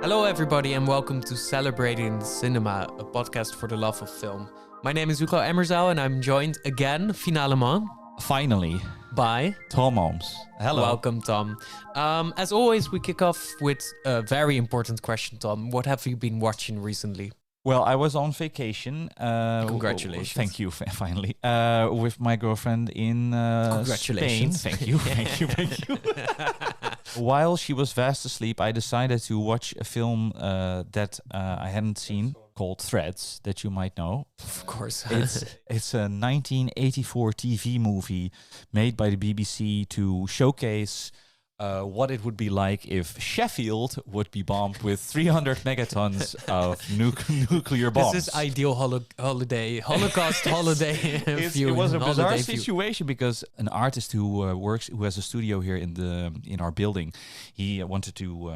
Hello, everybody, and welcome to Celebrating Cinema, a podcast for the love of film. My name is Hugo Emmerzael, and I'm joined again, finalement, Finally, by Tom Ooms. Hello. Welcome, Tom. As always, we kick off with a very important question, Tom. What have you been watching recently? Well, I was on vacation. Congratulations. Thank you, finally. With my girlfriend in Congratulations. Spain. Thank you. While she was fast asleep, I decided to watch a film that I hadn't seen called Threads, that you might know. Of course. It's a 1984 TV movie made by the BBC to showcase what it would be like if Sheffield would be bombed with 300 megatons of nuclear bombs. This is ideal Holocaust holiday viewing. It was a bizarre holiday situation because an artist who has a studio here in our building, he wanted to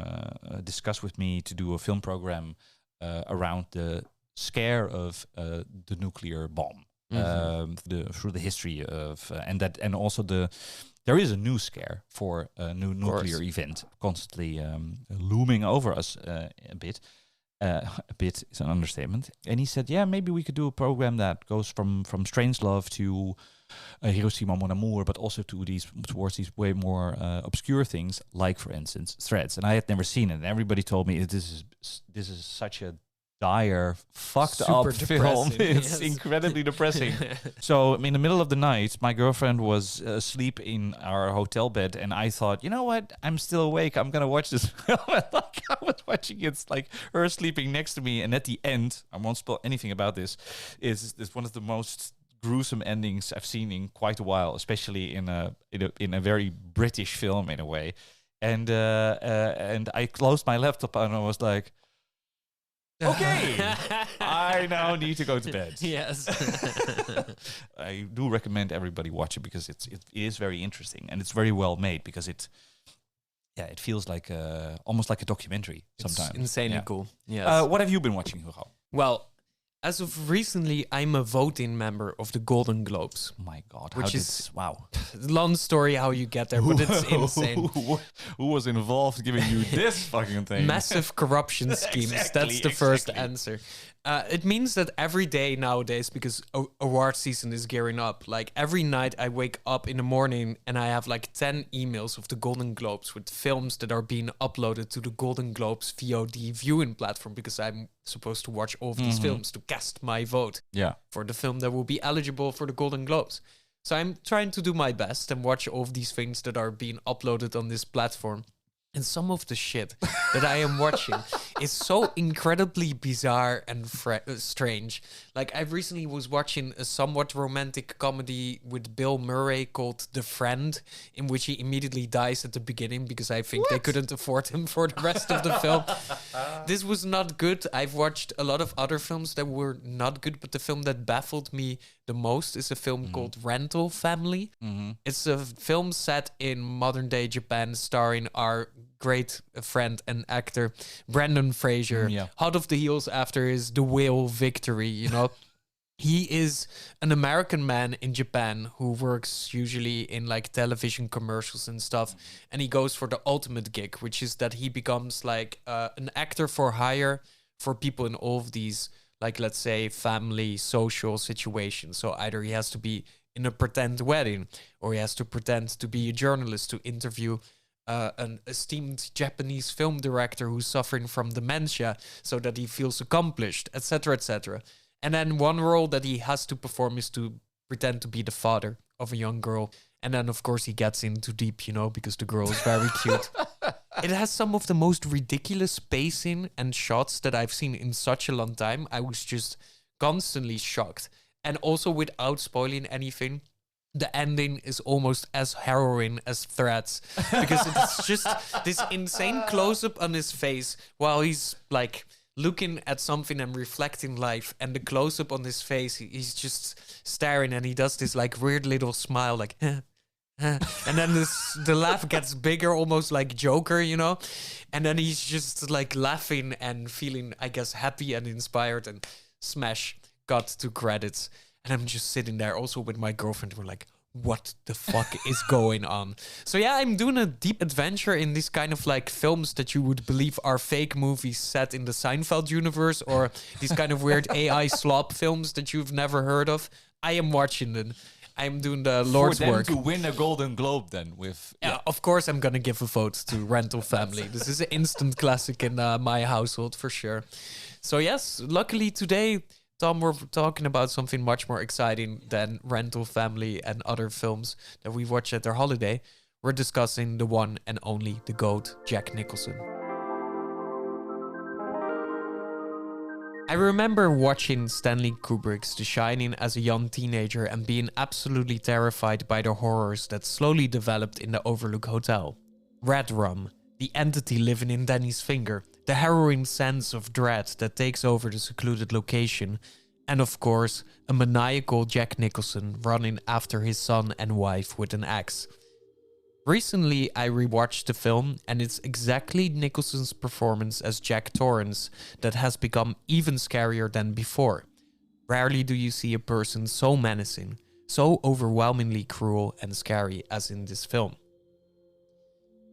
discuss with me to do a film program around the scare of the nuclear bomb, through the history of and also there is a new scare for a new nuclear event constantly looming over us a bit. A bit is an understatement. And he said, yeah, maybe we could do a program that goes from Strangelove to Hiroshima Mon Amour, but also towards these way more obscure things, like, for instance, Threads. And I had never seen it. And everybody told me this is such a dire, fucked Super up film. It's incredibly depressing. So in the middle of the night, my girlfriend was asleep in our hotel bed, and I thought, you know what? I'm still awake. I'm gonna watch this film. Like, I was watching it, like her sleeping next to me, and at the end, I won't spoil anything about this. Is one of the most gruesome endings I've seen in quite a while, especially in a very British film in a way. And I closed my laptop and I was like, okay, I now need to go to bed. Yes. I do recommend everybody watch it because it is very interesting and it's very well made because it feels like almost like a documentary sometimes. It's insanely cool. Yes. What have you been watching, Hugo? Well, as of recently, I'm a voting member of the Golden Globes. My God, which is wow. Long story how you get there, but it's insane. Who was involved giving you this fucking thing? Massive corruption schemes. That's the first answer. It means that every day nowadays, because award season is gearing up, like every night I wake up in the morning and I have like 10 emails of the Golden Globes with films that are being uploaded to the Golden Globes VOD viewing platform, because I'm supposed to watch all of these films to cast my vote for the film that will be eligible for the Golden Globes. So I'm trying to do my best and watch all of these things that are being uploaded on this platform. And some of the shit that I am watching is so incredibly bizarre and strange. Like, I recently was watching a somewhat romantic comedy with Bill Murray called The Friend, in which he immediately dies at the beginning because I think they couldn't afford him for the rest of the film. This was not good. I've watched a lot of other films that were not good, but the film that baffled me the most is a film called Rental Family. It's a film set in modern-day Japan starring our great friend and actor Brendan Fraser, hot off the heels after his The Whale victory, you know. He is an American man in Japan who works usually in like television commercials and stuff, and he goes for the ultimate gig, which is that he becomes like an actor for hire for people in all of these, like, let's say, family, social situations. So either he has to be in a pretend wedding, or he has to pretend to be a journalist to interview an esteemed Japanese film director who's suffering from dementia so that he feels accomplished, etc., etc. And then one role that he has to perform is to pretend to be the father of a young girl. And then, of course, he gets in too deep, you know, because the girl is very cute. It has some of the most ridiculous pacing and shots that I've seen in such a long time. I was just constantly shocked. And also, without spoiling anything, the ending is almost as harrowing as Threads, because it's just this insane close-up on his face while he's like looking at something and reflecting life, and the close-up on his face, he's just staring and he does this like weird little smile, like and then the laugh gets bigger, almost like Joker, you know, and then he's just like laughing and feeling, I guess, happy and inspired, and smash, cut to credits. And I'm just sitting there also with my girlfriend. We're like, what the fuck is going on? So yeah, I'm doing a deep adventure in these kind of like films that you would believe are fake movies set in the Seinfeld universe, or these kind of weird AI slop films that you've never heard of. I am watching them. I'm doing the Lord's For them work. to win a Golden Globe then with... Yeah, of course I'm gonna give a vote to Rental Family. This is an instant classic in my household for sure. So yes, luckily today, Tom, we're talking about something much more exciting than Rental Family and other films that we watch at our holiday. We're discussing the one and only, the GOAT, Jack Nicholson. I remember watching Stanley Kubrick's The Shining as a young teenager and being absolutely terrified by the horrors that slowly developed in the Overlook Hotel. Red rum, the entity living in Danny's finger, the harrowing sense of dread that takes over the secluded location, and of course, a maniacal Jack Nicholson running after his son and wife with an axe. Recently, I rewatched the film, and it's exactly Nicholson's performance as Jack Torrance that has become even scarier than before. Rarely do you see a person so menacing, so overwhelmingly cruel and scary as in this film.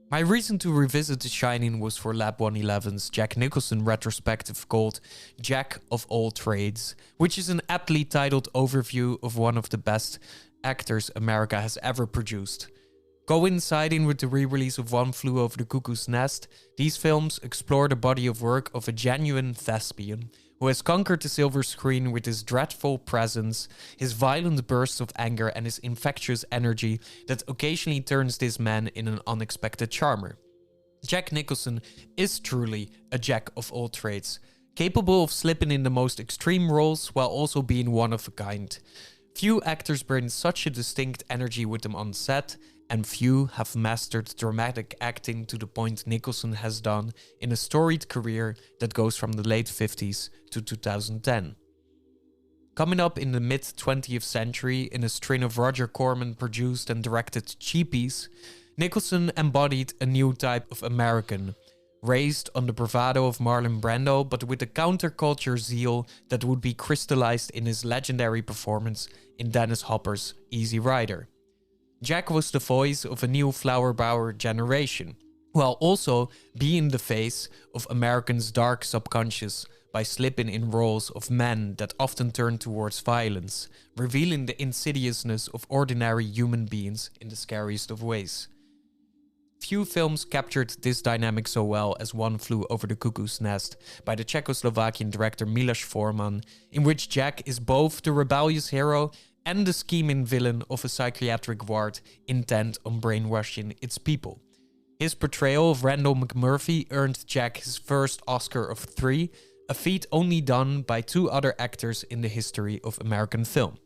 My reason to revisit The Shining was for Lab 111's Jack Nicholson retrospective called Jack of All Trades, which is an aptly titled overview of one of the best actors America has ever produced. Coinciding with the re-release of One Flew Over the Cuckoo's Nest, these films explore the body of work of a genuine thespian who has conquered the silver screen with his dreadful presence, his violent bursts of anger, and his infectious energy that occasionally turns this man in an unexpected charmer. Jack Nicholson is truly a jack of all trades, capable of slipping in the most extreme roles while also being one of a kind. Few actors bring such a distinct energy with them on set, and few have mastered dramatic acting to the point Nicholson has done in a storied career that goes from the late 50s to 2010. Coming up in the mid-20th century in a string of Roger Corman produced and directed cheapies, Nicholson embodied a new type of American, raised on the bravado of Marlon Brando, but with a counterculture zeal that would be crystallized in his legendary performance in Dennis Hopper's Easy Rider. Jack was the voice of a new flower power generation, while also being the face of Americans' dark subconscious by slipping in roles of men that often turn towards violence, revealing the insidiousness of ordinary human beings in the scariest of ways. Few films captured this dynamic so well as One Flew Over the Cuckoo's Nest by the Czechoslovakian director Miloš Forman, in which Jack is both the rebellious hero and the scheming villain of a psychiatric ward intent on brainwashing its people. His portrayal of Randall McMurphy earned Jack his first Oscar of 3, a feat only done by 2 other actors in the history of American film.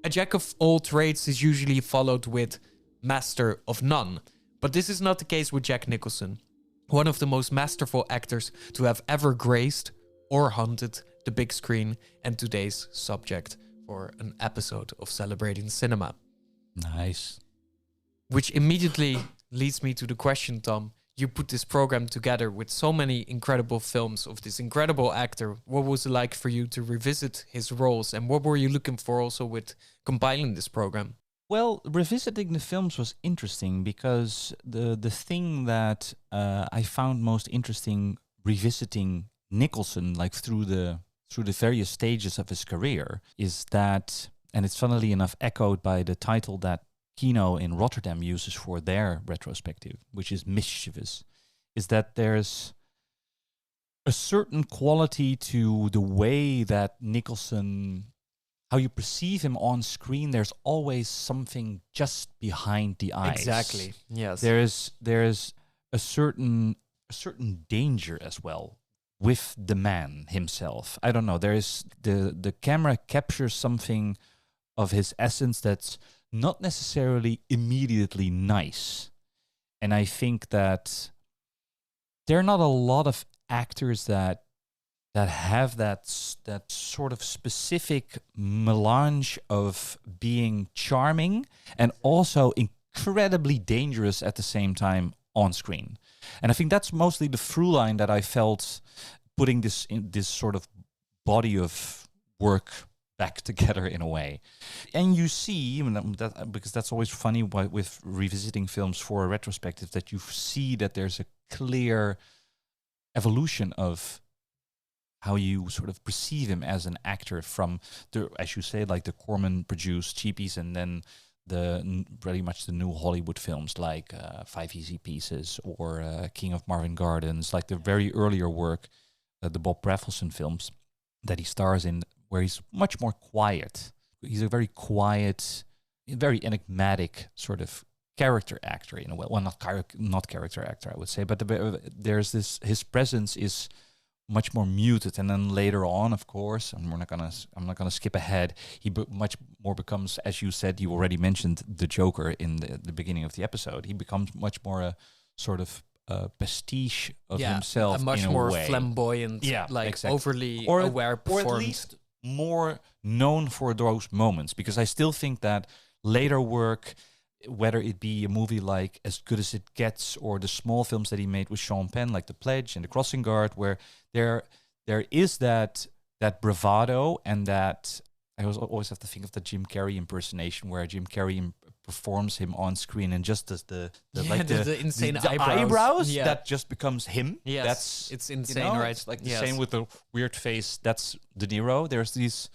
A jack of all trades is usually followed with master of none, but this is not the case with Jack Nicholson, one of the most masterful actors to have ever graced or haunted the big screen and today's subject for an episode of Celebrating Cinema. Nice. Which immediately leads me to the question, Tom. You put this program together with so many incredible films of this incredible actor. What was it like for you to revisit his roles, and what were you looking for also with compiling this program? Well, revisiting the films was interesting because the thing that I found most interesting revisiting Nicholson, like through the various stages of his career, is that, and it's funnily enough echoed by the title that Kino in Rotterdam uses for their retrospective, which is mischievous, is that there's a certain quality to the way that Nicholson, how you perceive him on screen. There's always something just behind the eyes. Exactly. Yes. There's a certain danger as well with the man himself. I don't know. There's the camera captures something of his essence that's not necessarily immediately nice. And I think that there are not a lot of actors that have that sort of specific melange of being charming and also incredibly dangerous at the same time on screen. And I think that's mostly the through line that I felt putting this sort of body of work back together in a way. And you see, because that's always funny with revisiting films for a retrospective, that you see that there's a clear evolution of how you sort of perceive him as an actor from the, as you say, like the Corman produced cheapies, and then pretty much the new Hollywood films like Five Easy Pieces or King of Marvin Gardens, like the very earlier work, the Bob Rafelson films that he stars in, where he's much more quiet. He's a very quiet, very enigmatic sort of character actor in a way. Well, not character actor, I would say, but there's this, his presence is much more muted, and then later on, of course, I'm not gonna skip ahead. He much more becomes, as you said, you already mentioned the Joker in the beginning of the episode. He becomes much more a sort of pastiche of himself, a much in more a way. flamboyant, overly aware performance. Or at least more known for those moments, because I still think that later work, whether it be a movie like As Good As It Gets or the small films that he made with Sean Penn, like The Pledge and The Crossing Guard, where there is that bravado, and that I always have to think of the Jim Carrey impersonation, where Jim Carrey performs him on screen and just does the insane eyebrows yeah. that just becomes him. Yes, it's insane, right? It's like the same with the weird face. That's De Niro. There's these,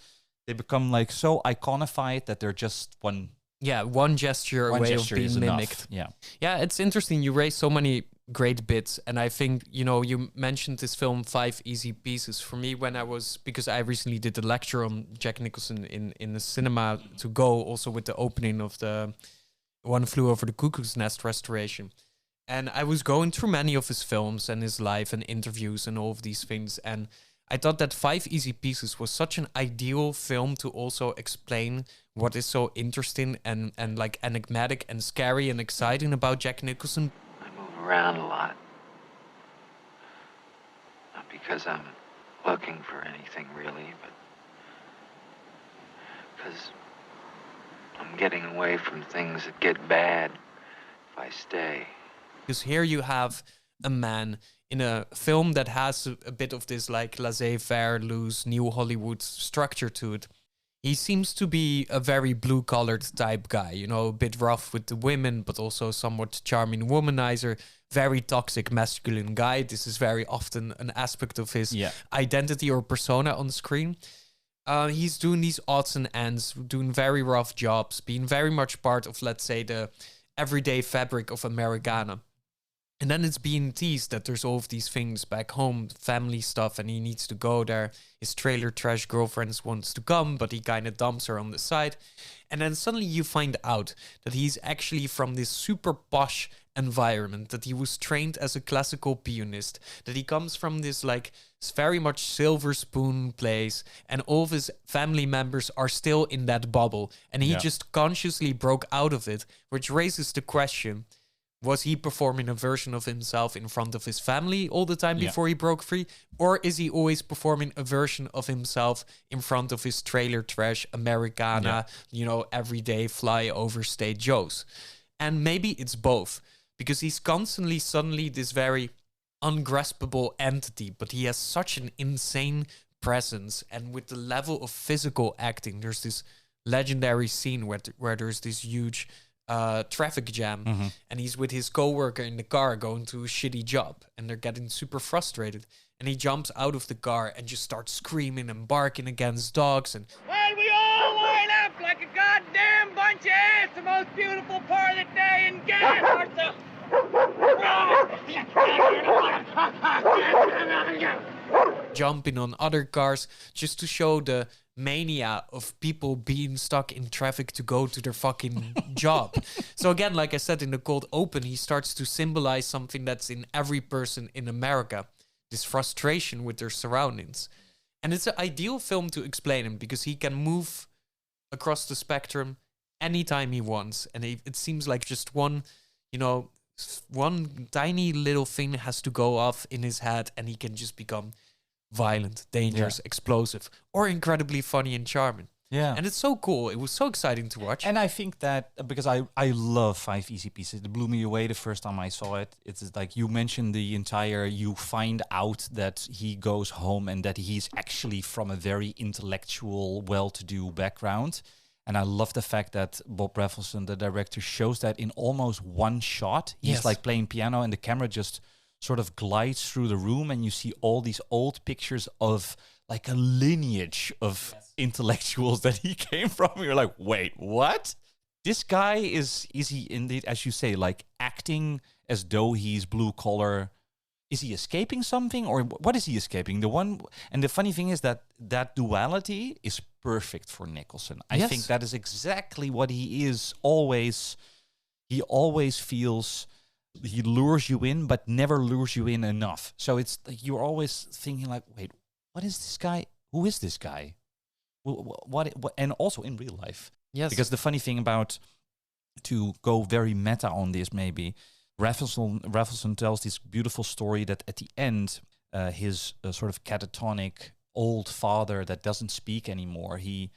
they become like so iconified that they're just one. Yeah, one gesture away of being mimicked. Yeah, it's interesting. You raised so many great bits, and I think, you mentioned this film, Five Easy Pieces. For me, because I recently did a lecture on Jack Nicholson in the cinema to go, also with the opening of the One Flew Over the Cuckoo's Nest restoration. And I was going through many of his films and his life and interviews and all of these things, and I thought that Five Easy Pieces was such an ideal film to also explain what is so interesting and like enigmatic and scary and exciting about Jack Nicholson. I move around a lot. Not because I'm looking for anything really, but because I'm getting away from things that get bad if I stay. Because here you have a man in a film that has a bit of this like laissez-faire, loose, new Hollywood structure to it. He seems to be a very blue-collared type guy, a bit rough with the women, but also somewhat charming womanizer, very toxic masculine guy. This is very often an aspect of his identity or persona on screen. He's doing these odds and ends, doing very rough jobs, being very much part of, let's say, the everyday fabric of Americana. And then it's being teased that there's all of these things back home, family stuff, and he needs to go there. His trailer trash girlfriend wants to come, but he kind of dumps her on the side. And then suddenly you find out that he's actually from this super posh environment, that he was trained as a classical pianist, that he comes from this like very much silver spoon place, and all of his family members are still in that bubble. And he just consciously broke out of it, which raises the question, was he performing a version of himself in front of his family all the time before he broke free? Or is he always performing a version of himself in front of his trailer trash, Americana, everyday fly over state Joes? And maybe it's both, because he's constantly suddenly this very ungraspable entity, but he has such an insane presence. And with the level of physical acting, there's this legendary scene where there's this huge traffic jam, and he's with his coworker in the car going to a shitty job, and they're getting super frustrated, and he jumps out of the car and just starts screaming and barking against dogs, and well, we all line up like a goddamn bunch of ants, the most beautiful part of the day, and gas ourselves. jumping on other cars just to show the mania of people being stuck in traffic to go to their fucking job. So again, like I said in the cold open, he starts to symbolize something that's in every person in America, this frustration with their surroundings. And it's an ideal film to explain him, because he can move across the spectrum anytime he wants. And it seems like just one tiny little thing has to go off in his head, and he can just become violent, dangerous, explosive, or incredibly funny and charming. Yeah. And it's so cool. It was so exciting to watch. And I think that because I love 5 Easy Pieces. It blew me away the first time I saw it. It's like you mentioned the entire, you find out that he goes home and that he's actually from a very intellectual, well-to-do background. And I love the fact that Bob Rafelson, the director, shows that in almost one shot. He's like playing piano and the camera just sort of glides through the room and you see all these old pictures of like a lineage of intellectuals that he came from. You're like, wait, what? This guy is he indeed, as you say, like acting as though he's blue collar? Is he escaping something, or what is he escaping? And the funny thing is that duality is perfect for Nicholson. I think that is exactly what he is always. He always feels he lures you in, but never lures you in enough. So it's like you're always thinking like, wait, what is this guy? Who is this guy? What and also in real life. Yes. Because the funny thing about, to go very meta on this maybe, Rafelson tells this beautiful story that at the end, his sort of catatonic old father that doesn't speak anymore, he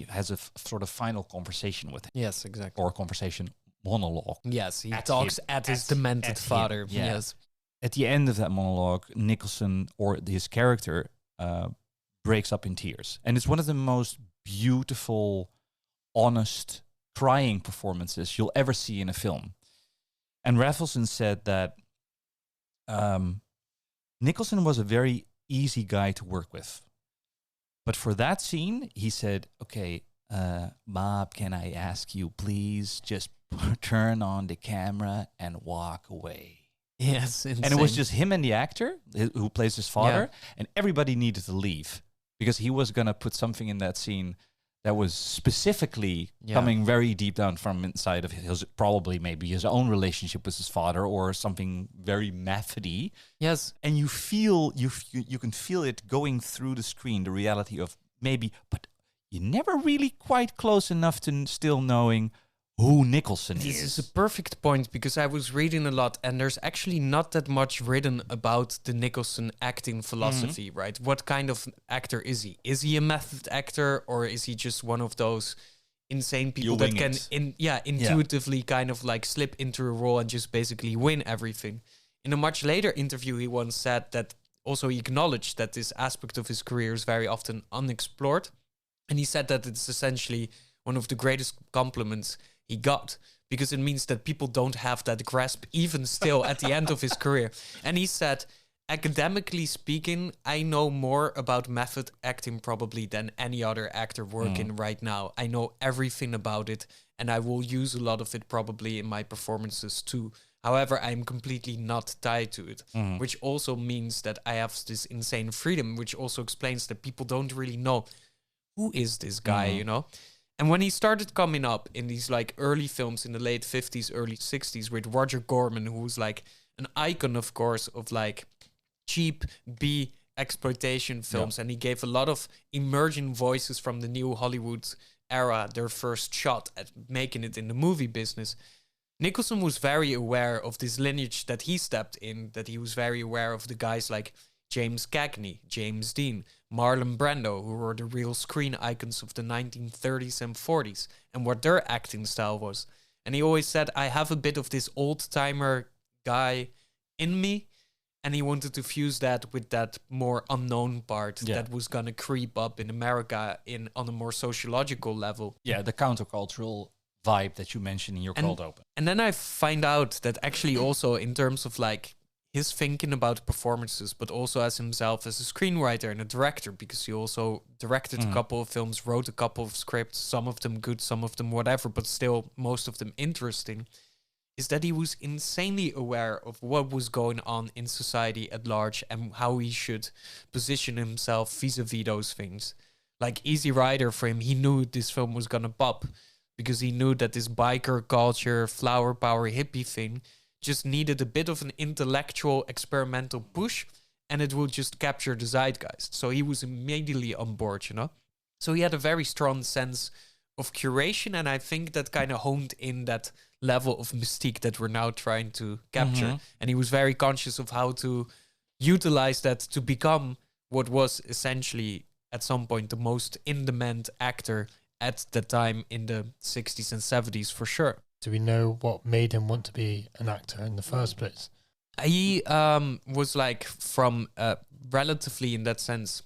has a sort of final conversation with him. Yes, exactly. Or conversation monologue. Yes, he talks at his demented father. Him, yeah. Yes. At the end of that monologue, Nicholson, or his character, breaks up in tears. And it's one of the most beautiful, honest, crying performances you'll ever see in a film. And Rafelson said that Nicholson was a very easy guy to work with. But for that scene, he said, okay, Bob, can I ask you, please just turn on the camera and walk away. Yes, insane. And it was just him and the actor who plays his father, and everybody needed to leave because he was going to put something in that scene that was specifically coming very deep down from inside of his, probably maybe his own relationship with his father or something very methody. Yes. And you feel, you can feel it going through the screen, the reality of maybe, but you're never really quite close enough to still knowing who Nicholson is. This is a perfect point because I was reading a lot and there's actually not that much written about the Nicholson acting philosophy, right? What kind of actor is he? Is he a method actor or is he just one of those insane people that can intuitively kind of like slip into a role and just basically win everything? In a much later interview, he once said that also he acknowledged that this aspect of his career is very often unexplored. And he said that it's essentially one of the greatest compliments he got, because it means that people don't have that grasp even still at the end of his career. And he said, academically speaking, I know more about method acting probably than any other actor working right now. I know everything about it, and I will use a lot of it probably in my performances too. However, I'm completely not tied to it, which also means that I have this insane freedom, which also explains that people don't really know who is this guy, you know? And when he started coming up in these like early films in the late 50s, early 60s with Roger Corman, who was like an icon, of course, of like cheap B exploitation films. And he gave a lot of emerging voices from the new Hollywood era their first shot at making it in the movie business. Nicholson was very aware of this lineage that he stepped in, that he was very aware of the guys like James Cagney, James Dean, Marlon Brando, who were the real screen icons of the 1930s and 40s, and what their acting style was. And he always said, I have a bit of this old-timer guy in me, and he wanted to fuse that with that more unknown part that was going to creep up in America on a more sociological level. Yeah, the countercultural vibe that you mentioned in your Cold Open. And then I find out that actually also in terms of like his thinking about performances, but also as himself as a screenwriter and a director, because he also directed a couple of films, wrote a couple of scripts, some of them good, some of them whatever, but still most of them interesting, is that he was insanely aware of what was going on in society at large and how he should position himself vis-a-vis those things. Like Easy Rider for him, he knew this film was gonna pop because he knew that this biker culture, flower power, hippie thing just needed a bit of an intellectual experimental push and it would just capture the zeitgeist. So he was immediately on board, you know? So he had a very strong sense of curation, and I think that kind of honed in that level of mystique that we're now trying to capture. And he was very conscious of how to utilize that to become what was essentially at some point the most in-demand actor at the time in the 60s and 70s for sure. Do we know what made him want to be an actor in the first place? He was like from relatively, in that sense,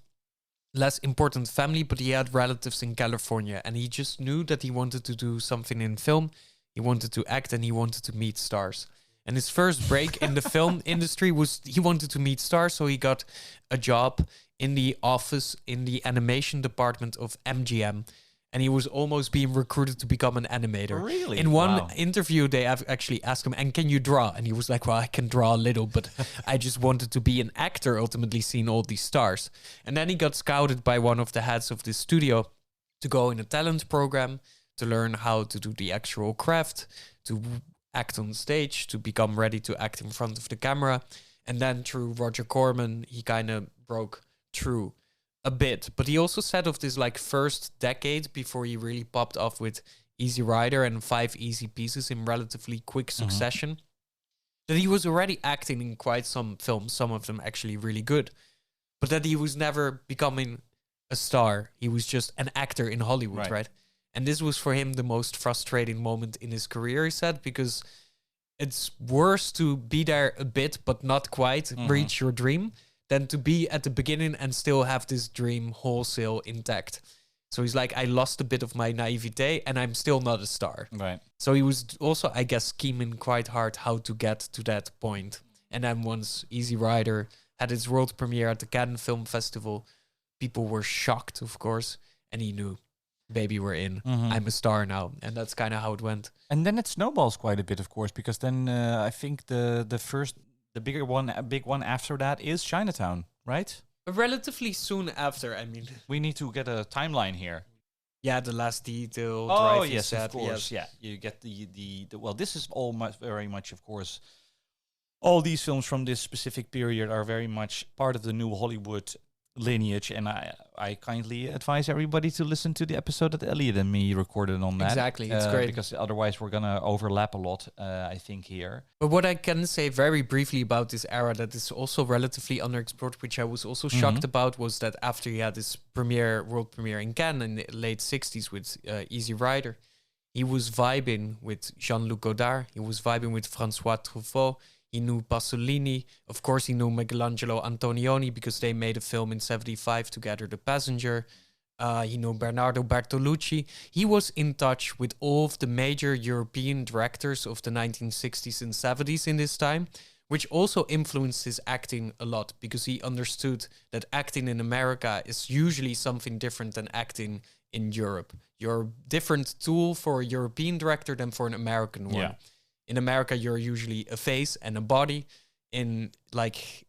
less important family, but he had relatives in California, and he just knew that he wanted to do something in film. He wanted to act, and he wanted to meet stars. And his first break in the film industry was he wanted to meet stars, so he got a job in the office in the animation department of MGM. And he was almost being recruited to become an animator. Really? In one Wow. interview, they have actually asked him, and can you draw? And he was like, well, I can draw a little, but I just wanted to be an actor, ultimately seeing all these stars. And then he got scouted by one of the heads of the studio to go in a talent program, to learn how to do the actual craft, to act on stage, to become ready to act in front of the camera. And then through Roger Corman, he kind of broke through a bit. But he also said of this like first decade before he really popped off with Easy Rider and 5 Easy Pieces in relatively quick succession, that he was already acting in quite some films, some of them actually really good, but that he was never becoming a star. He was just an actor in Hollywood, right? And this was for him the most frustrating moment in his career, he said, because it's worse to be there a bit but not quite reach your dream than to be at the beginning and still have this dream wholesale intact. So he's like, I lost a bit of my naivete and I'm still not a star. Right. So he was also, I guess, scheming quite hard how to get to that point. And then once Easy Rider had its world premiere at the Cannes Film Festival, people were shocked, of course, and he knew, baby, we're in. I'm a star now. And that's kind of how it went. And then it snowballs quite a bit, of course, because then I think the big one after that is Chinatown, right? Relatively soon after, I mean. We need to get a timeline here. Yeah, The Last Detail. Oh, Drive, yes, said, of course. yes. Yeah, you get the well, this is all very much, of course, all these films from this specific period are very much part of the new Hollywood lineage, and I kindly advise everybody to listen to the episode that Elliot and me recorded on that. Exactly, it's great. Because otherwise we're gonna overlap a lot, I think, here. But what I can say very briefly about this era that is also relatively underexplored, which I was also shocked about, was that after he had his world premiere in Cannes in the late 60s with Easy Rider, he was vibing with Jean-Luc Godard, he was vibing with François Truffaut, he knew Pasolini, of course he knew Michelangelo Antonioni because they made a film in 75 together, The Passenger. He knew Bernardo Bertolucci. He was in touch with all of the major European directors of the 1960s and 70s in this time, which also influenced his acting a lot because he understood that acting in America is usually something different than acting in Europe. You're a different tool for a European director than for an American one. Yeah. In America, you're usually a face and a body. In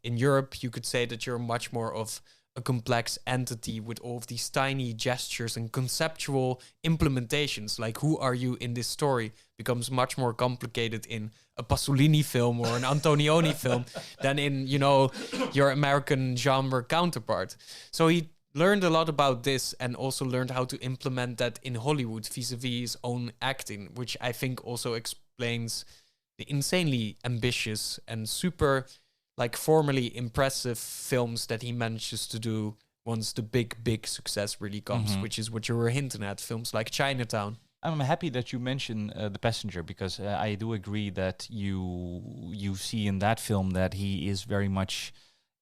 Europe, you could say that you're much more of a complex entity with all of these tiny gestures and conceptual implementations. Like, who are you in this story becomes much more complicated in a Pasolini film or an Antonioni film than in, your American genre counterpart. So he learned a lot about this and also learned how to implement that in Hollywood vis-a-vis his own acting, which I think also explains the insanely ambitious and super formally impressive films that he manages to do once the big success really comes, which is what you were hinting at, films like Chinatown. I'm happy that you mentioned The Passenger, because I do agree that you see in that film that he is very much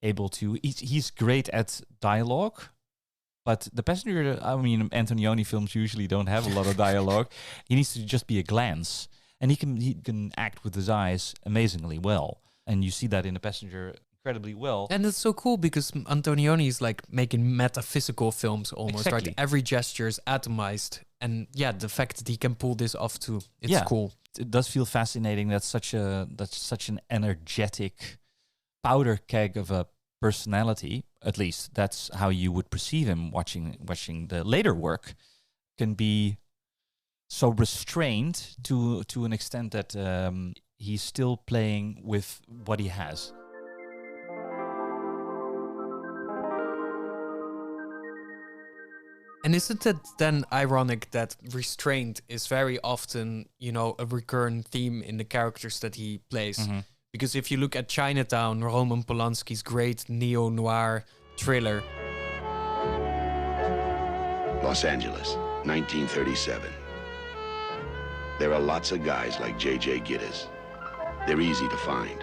able to... He's great at dialogue, but The Passenger, I mean, Antonioni films usually don't have a lot of dialogue. He needs to just be a glance. And he can act with his eyes amazingly well. And you see that in The Passenger incredibly well. And it's so cool because Antonioni is making metaphysical films almost, Exactly. right? Every gesture is atomized. And yeah, the fact that he can pull this off too, it's cool. It does feel fascinating. That's such an energetic powder keg of a personality. At least that's how you would perceive him watching the later work. Can be so restrained to an extent that he's still playing with what he has. And isn't it then ironic that restraint is very often, a recurrent theme in the characters that he plays? Because if you look at Chinatown, Roman Polanski's great neo-noir thriller, Los Angeles, 1937. There are lots of guys like J.J. Gittes. They're easy to find,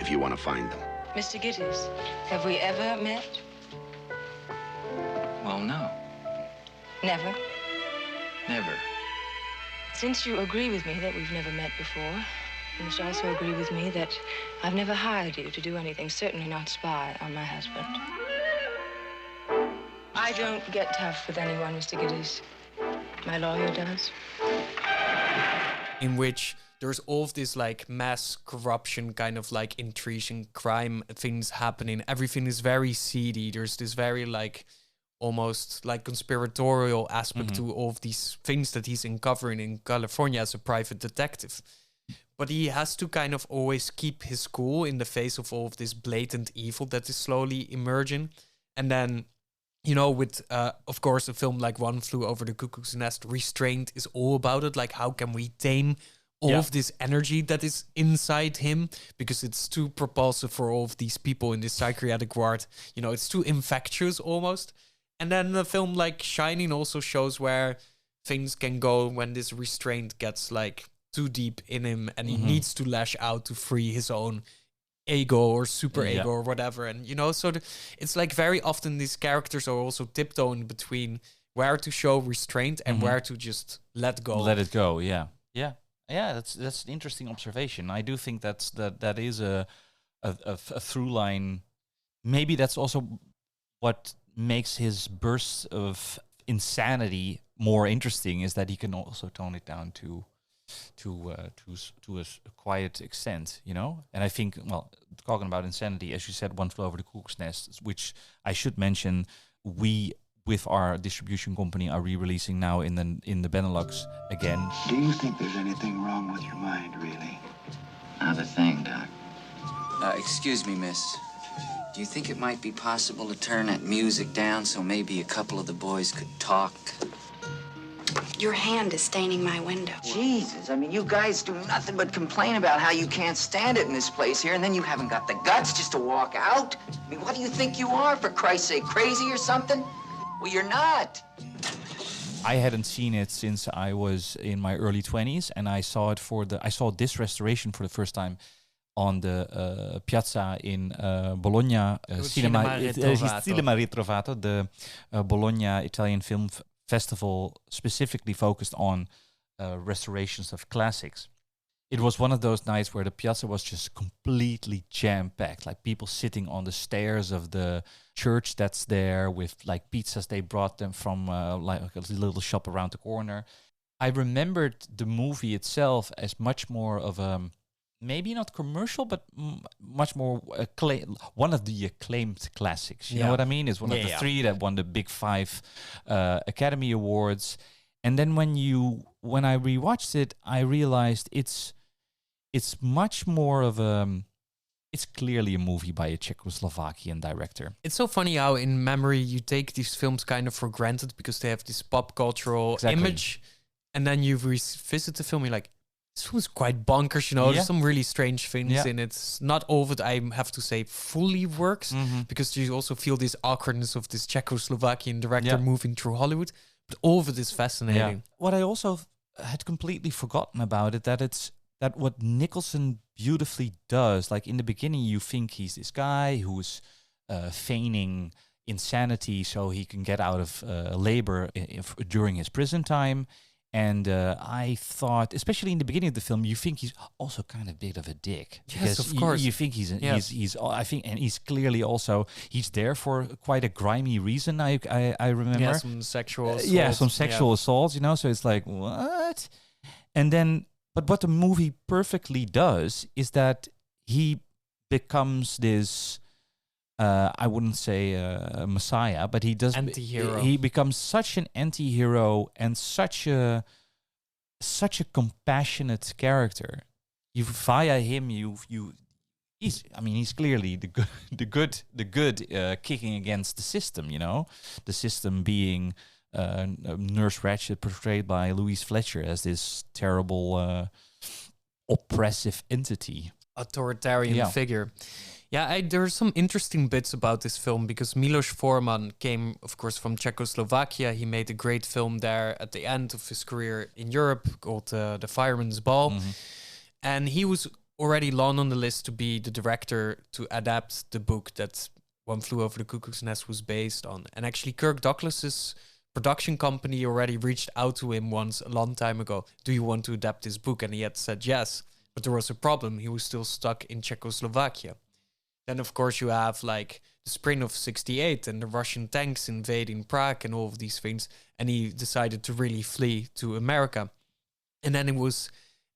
if you want to find them. Mr. Gittes, have we ever met? Well, no. Never. Never. Since you agree with me that we've never met before, you must also agree with me that I've never hired you to do anything, certainly not spy on my husband. I don't get tough with anyone, Mr. Gittes. My lawyer does. In which there's all of this like mass corruption, kind of like intrigue, crime things happening. Everything is very seedy. There's this very like almost like conspiratorial aspect to all of these things that he's uncovering in California as a private detective. But he has to kind of always keep his cool in the face of all of this blatant evil that is slowly emerging. And then, you know, with, of course, a film like One Flew Over the Cuckoo's Nest, restraint is all about it. Like, how can we tame all of this energy that is inside him? Because it's too propulsive for all of these people in this psychiatric ward. You know, it's too infectious almost. And then a film like Shining also shows where things can go when this restraint gets like too deep in him and he needs to lash out to free his own ego or super ego or whatever. And, you know, so it's like very often these characters are also tiptoeing between where to show restraint and where to just let go. Let it go, yeah. That's an interesting observation. I do think that is a through line. Maybe that's also what makes his bursts of insanity more interesting, is that he can also tone it down to a quiet extent, you know. And I think, well, talking about insanity, as you said, One Flew Over the Cuckoo's Nest, which I should mention, we with our distribution company are re-releasing now in the Benelux again. Do you think there's anything wrong with your mind, really? Not a thing, Doc. Excuse me, miss. Do you think it might be possible to turn that music down so maybe a couple of the boys could talk? Your hand is staining my window. Jesus, I mean, you guys do nothing but complain about how you can't stand it in this place here, and then you haven't got the guts just to walk out? I mean, what do you think you are, for Christ's sake, crazy or something? Well, you're not. I hadn't seen it since I was in my early 20s, and I saw this restoration for the first time on the piazza in Bologna, Cinema Ritrovato, the Bologna Italian Film Festival, specifically focused on restorations of classics. It was one of those nights where the piazza was just completely jam-packed, like people sitting on the stairs of the church that's there with like pizzas they brought them from like a little shop around the corner. I remembered the movie itself as much more of a, maybe not commercial, but much more one of the acclaimed classics. You know what I mean? It's one of the three that won the big 5 Academy Awards. And then when I rewatched it, I realized it's much more of it's clearly a movie by a Czechoslovakian director. It's so funny how in memory you take these films kind of for granted because they have this pop cultural image, and then you revisit the film, you're like, this film's quite bonkers, you know. There's some really strange things in it. It's not all of it, I have to say, fully works, because you also feel this awkwardness of this Czechoslovakian director moving through Hollywood. But all of it is fascinating. What I also had completely forgotten about it, that what Nicholson beautifully does, like in the beginning you think he's this guy who's feigning insanity so he can get out of labor during his prison time. And I thought, especially in the beginning of the film, you think he's also kind of a bit of a dick. Yes, of course. You think he's I think, and he's clearly also, he's there for quite a grimy reason. I remember. Yeah, some sexual assaults. Some sexual assaults, you know. So it's like, what? And then, but what the movie perfectly does is that he becomes this. I wouldn't say a messiah, but he does. Anti-hero. He becomes such an anti-hero and such a compassionate character. Via him, he's clearly the good kicking against the system. You know, the system being Nurse Ratched, portrayed by Louise Fletcher as this terrible oppressive entity. authoritarian figure. Yeah, there are some interesting bits about this film because Miloš Forman came, of course, from Czechoslovakia. He made a great film there at the end of his career in Europe called The Fireman's Ball. And he was already long on the list to be the director to adapt the book that One Flew Over the Cuckoo's Nest was based on. And actually, Kirk Douglas's production company already reached out to him once a long time ago. Do you want to adapt this book? And he had said yes. But there was a problem. He was still stuck in Czechoslovakia. Then, of course, you have like the spring of '68 and the Russian tanks invading Prague and all of these things. And he decided to really flee to America. And then it was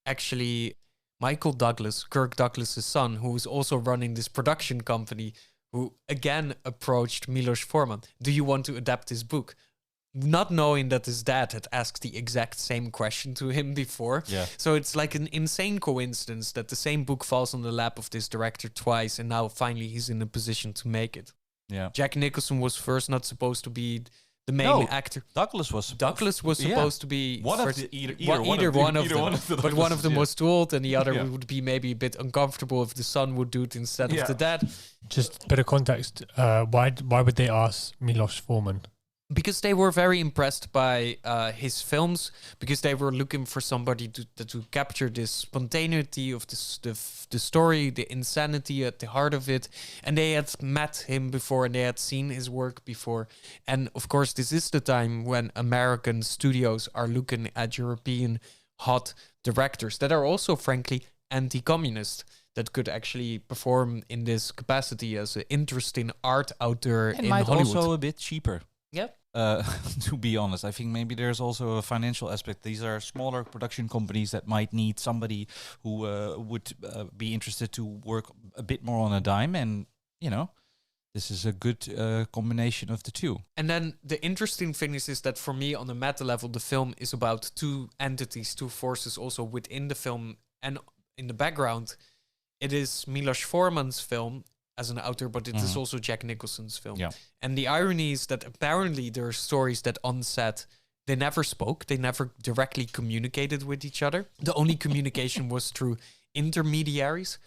actually Michael Douglas, Kirk Douglas's son, who was also running this production company, who again approached Miloš Forman. Do you want to adapt this book? Not knowing that his dad had asked the exact same question to him before. Yeah. So it's like an insane coincidence that the same book falls on the lap of this director twice, and now finally he's in a position to make it. Yeah. Jack Nicholson was first not supposed to be the main actor. Douglas was supposed to be one of them. But one of them was too old, and the other would be maybe a bit uncomfortable if the son would do it instead of the dad. Just a bit of context. Why would they ask Miloš Forman? Because they were very impressed by his films, because they were looking for somebody to capture this spontaneity of the story, the insanity at the heart of it. And they had met him before and they had seen his work before. And of course, this is the time when American studios are looking at European hot directors that are also, frankly, anti-communist, that could actually perform in this capacity as an interesting art out there in Hollywood. And might also a bit cheaper. Yeah. To be honest, I think maybe there's also a financial aspect. These are smaller production companies that might need somebody who would be interested to work a bit more on a dime, and this is a good combination of the two. And then the interesting thing is that for me, on a meta level, the film is about two entities, two forces also within the film, and in the background, it is Miloš Forman's film as an author, but it is also Jack Nicholson's film. Yeah. And the irony is that apparently there are stories that on set, they never spoke, they never directly communicated with each other. The only communication was through intermediaries.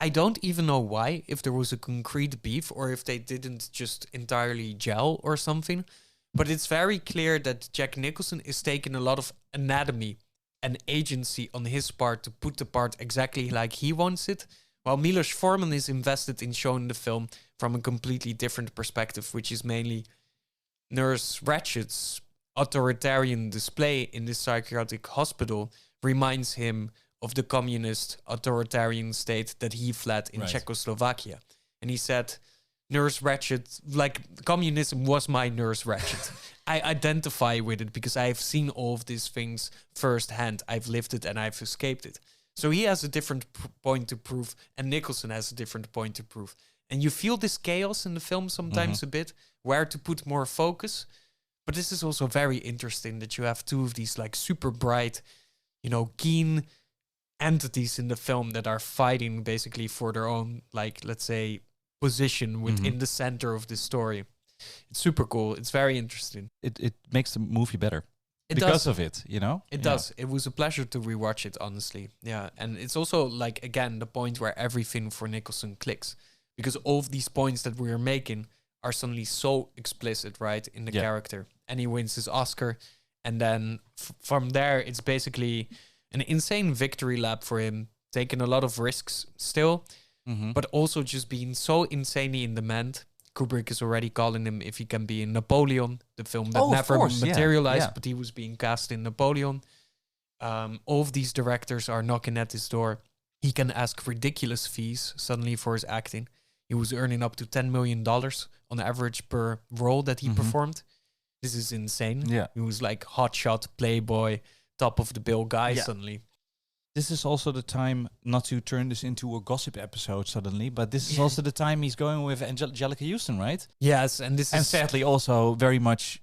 I don't even know why, if there was a concrete beef or if they didn't just entirely gel or something. But it's very clear that Jack Nicholson is taking a lot of anatomy and agency on his part to put the part exactly like he wants it, while Miloš Forman is invested in showing the film from a completely different perspective, which is mainly Nurse Ratchet's authoritarian display in this psychiatric hospital reminds him of the communist authoritarian state that he fled in Czechoslovakia. And he said, Nurse Ratchet, like communism was my Nurse Ratchet. I identify with it because I've seen all of these things firsthand. I've lived it and I've escaped it. So he has a different point to prove, and Nicholson has a different point to prove. And you feel this chaos in the film sometimes a bit, where to put more focus. But this is also very interesting that you have two of these like super bright, keen entities in the film that are fighting basically for their own, like, let's say, position within the center of the story. It's super cool. It's very interesting. It makes the movie better. Because of it, It does. It was a pleasure to rewatch it, honestly. Yeah. And it's also like, again, the point where everything for Nicholson clicks. Because all of these points that we are making are suddenly so explicit, right, in the character. And he wins his Oscar. And then from there, it's basically an insane victory lap for him, taking a lot of risks still, but also just being so insanely in demand. Kubrick is already calling him if he can be in Napoleon, the film that never materialized, but he was being cast in Napoleon. All of these directors are knocking at his door. He can ask ridiculous fees suddenly for his acting. He was earning up to $10 million on average per role that he performed. This is insane. Yeah. He was like hotshot, playboy, top of the bill guy suddenly. This is also the time, not to turn this into a gossip episode suddenly, but this is also the time he's going with Angelica Houston, right? Yes, and sadly also very much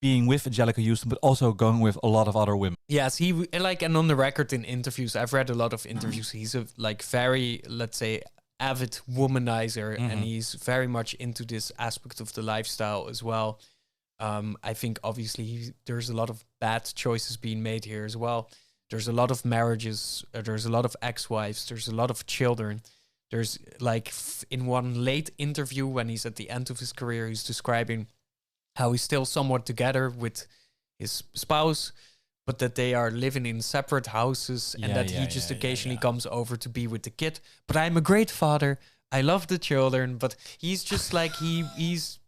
being with Angelica Houston, but also going with a lot of other women. Yes, and on the record in interviews, I've read a lot of interviews. He's a very, let's say, avid womanizer, and he's very much into this aspect of the lifestyle as well. I think obviously there's a lot of bad choices being made here as well. There's a lot of marriages. There's a lot of ex-wives. There's a lot of children. There's like in one late interview when he's at the end of his career, he's describing how he's still somewhat together with his spouse, but that they are living in separate houses and that he just occasionally comes over to be with the kid. But I'm a great father. I love the children, but he's just like he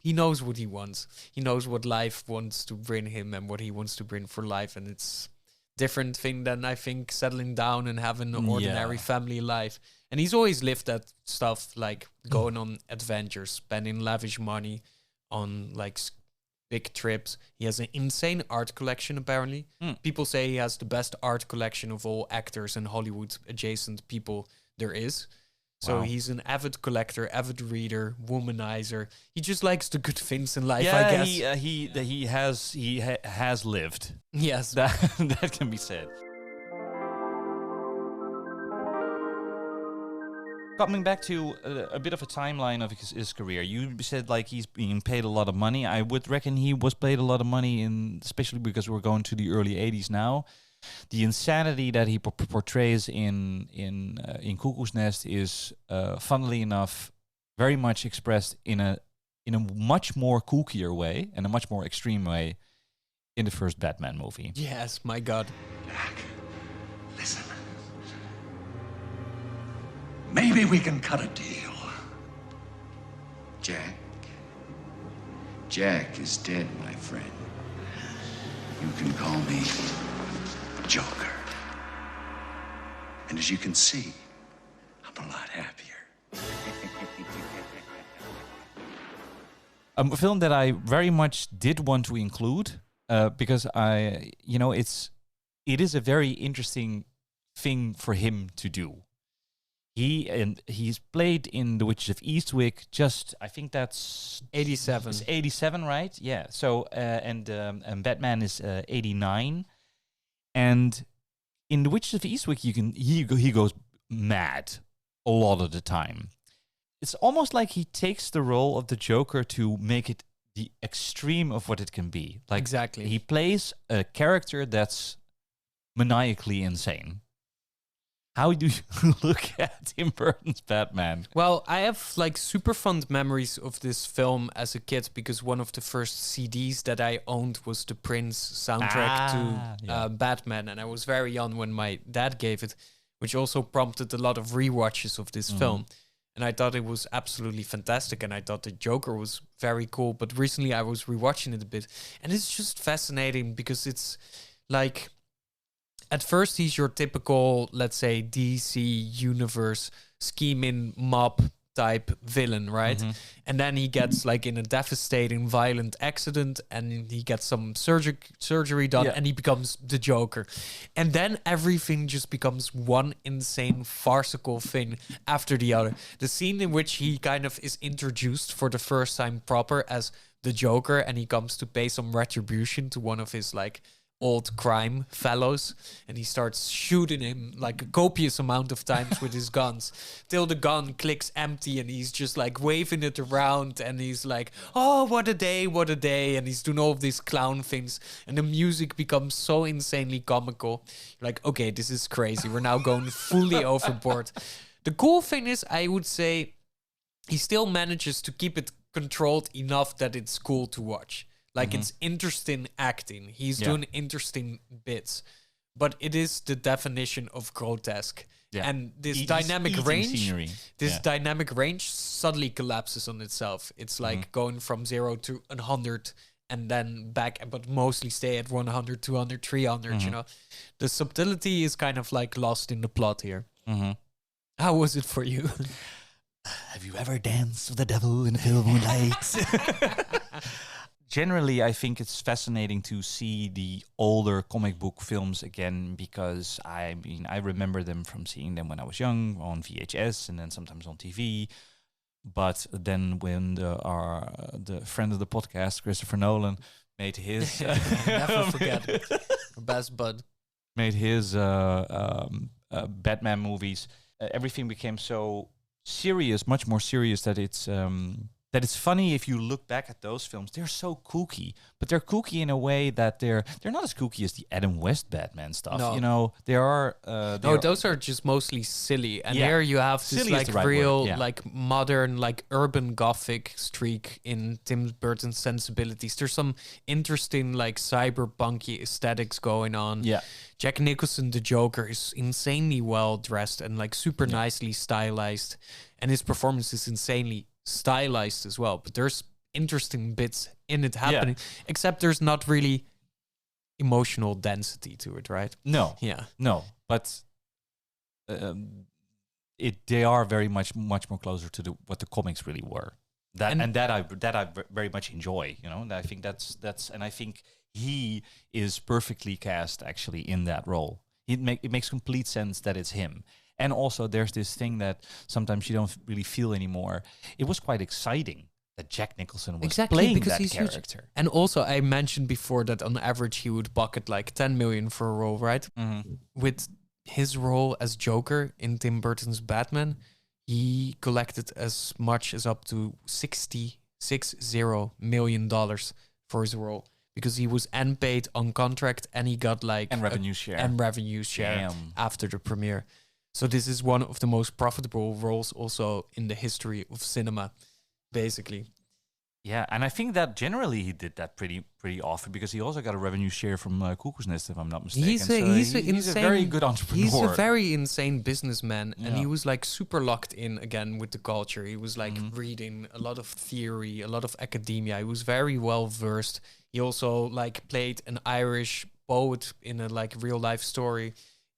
knows what he wants. He knows what life wants to bring him and what he wants to bring for life, and it's different thing than I think settling down and having an ordinary family life. And he's always lived that stuff, like going on adventures, spending lavish money on like big trips. He has an insane art collection, apparently. People say he has the best art collection of all actors and Hollywood adjacent people there is. So he's an avid collector, avid reader, womanizer. He just likes the good things in life, I guess. He has lived. Yes. That can be said. Coming back to a bit of a timeline of his career, you said like he's being paid a lot of money. I would reckon he was paid a lot of money, especially because we're going to the early 80s now. The insanity that he portrays in Cuckoo's Nest is, funnily enough, very much expressed in a much more kookier way and a much more extreme way in the first Batman movie. Yes, my God. Jack, listen. Maybe we can cut a deal. Jack is dead, my friend. You can call me Joker. And as you can see, I'm a lot happier. A film that I very much did want to include because it is a very interesting thing for him to do. He's played in The Witches of Eastwick. I think that's 87. It's 87, right? Yeah. So and Batman is 89. And in The Witches of Eastwick, he goes mad a lot of the time. It's almost like he takes the role of the Joker to make it the extreme of what it can be. Like, exactly. He plays a character that's maniacally insane. How do you look at Tim Burton's Batman? Well, I have like super fond memories of this film as a kid because one of the first CDs that I owned was the Prince soundtrack to Batman, and I was very young when my dad gave it, which also prompted a lot of rewatches of this film. And I thought it was absolutely fantastic, and I thought the Joker was very cool. But recently I was rewatching it a bit, and it's just fascinating because it's like, at first, he's your typical, let's say, DC universe scheming mob type villain, right? And then he gets like in a devastating, violent accident, and he gets some surgery done, and he becomes the Joker. And then everything just becomes one insane, farcical thing after the other. The scene in which he kind of is introduced for the first time proper as the Joker, and he comes to pay some retribution to one of his like old crime fellows, and he starts shooting him like a copious amount of times with his guns till the gun clicks empty, and he's just like waving it around, and he's like, oh, what a day, and he's doing all of these clown things, and the music becomes so insanely comical. You're like, okay, this is crazy, we're now going fully overboard. The cool thing is, I would say, he still manages to keep it controlled enough that it's cool to watch. Like, it's interesting acting. He's doing interesting bits. But it is the definition of grotesque. Yeah. And this dynamic range suddenly collapses on itself. It's like going from 0 to 100 and then back, but mostly stay at 100, 200, 300, you know. The subtlety is kind of like lost in the plot here. How was it for you? Have you ever danced with the devil in a pale moonlight? Generally, I think it's fascinating to see the older comic book films again, because I remember them from seeing them when I was young on VHS and then sometimes on TV. But then when the friend of the podcast, Christopher Nolan, made his never forget it. Best bud. Made his Batman movies, everything became so serious, much more serious, that that it's funny if you look back at those films. They're so kooky, but they're kooky in a way that they're not as kooky as the Adam West Batman stuff. No. You know, they are. Those are just mostly silly. And here you have this Silly is like the right real, word, yeah. like modern, like urban gothic streak in Tim Burton's sensibilities. There's some interesting like cyberpunky aesthetics going on. Yeah. Jack Nicholson, the Joker, is insanely well dressed and like super nicely stylized, and his performance is insanely stylized as well. But there's interesting bits in it happening, except there's not really emotional density to it, right? No. Yeah. No. But they are very much more closer to what the comics really were. That I very much enjoy. You know, and I think that's and I think he is perfectly cast actually in that role. It makes complete sense that it's him. And also, there's this thing that sometimes you don't really feel anymore. It was quite exciting that Jack Nicholson was playing that character. Huge. And also, I mentioned before that on average he would pocket like 10 million for a role, right? Mm-hmm. With his role as Joker in Tim Burton's Batman, he collected as much as up to $60 million for his role, because he was paid on contract and he got like and revenue share Damn. After the premiere. So this is one of the most profitable roles also in the history of cinema, basically. Yeah, and I think that generally he did that pretty often, because he also got a revenue share from Cuckoo's Nest, if I'm not mistaken. He's a very good entrepreneur. He's a very insane businessman, and he was like super locked in again with the culture. He was like reading a lot of theory, a lot of academia. He was very well versed. He also like played an Irish poet in a like real life story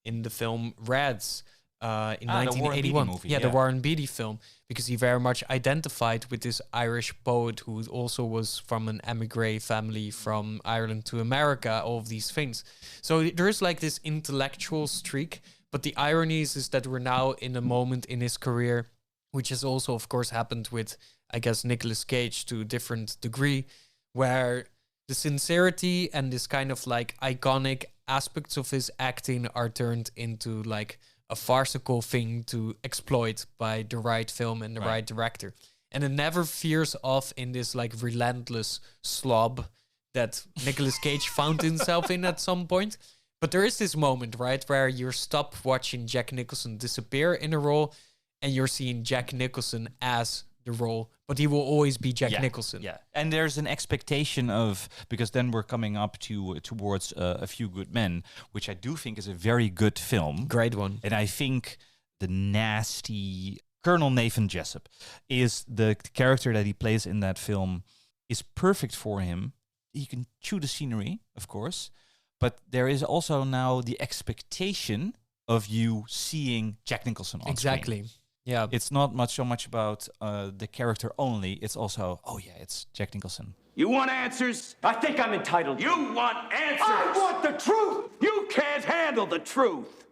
in the film Reds. In 1981, the Warren Beatty film, because he very much identified with this Irish poet who also was from an emigre family from Ireland to America, all of these things. So there's like this intellectual streak, but the irony is that we're now in a moment in his career, which has also, of course, happened with, I guess, Nicolas Cage to a different degree, where the sincerity and this kind of like iconic aspects of his acting are turned into like a farcical thing to exploit by the right film and the right director. And it never veers off in this like relentless slob that Nicolas Cage found himself in at some point. But there is this moment, right, where you stop watching Jack Nicholson disappear in a role and you're seeing Jack Nicholson as the role, but he will always be Jack Nicholson. Yeah, and there's an expectation of, because then we're coming up towards A Few Good Men, which I do think is a very good film. Great one. And I think the nasty Colonel Nathan Jessup is the character that he plays in that film is perfect for him. He can chew the scenery, of course, but there is also now the expectation of you seeing Jack Nicholson on screen. Yeah, it's not so much about the character only. It's also, it's Jack Nicholson. You want answers? I think I'm entitled. You want answers? I want the truth. You can't handle the truth.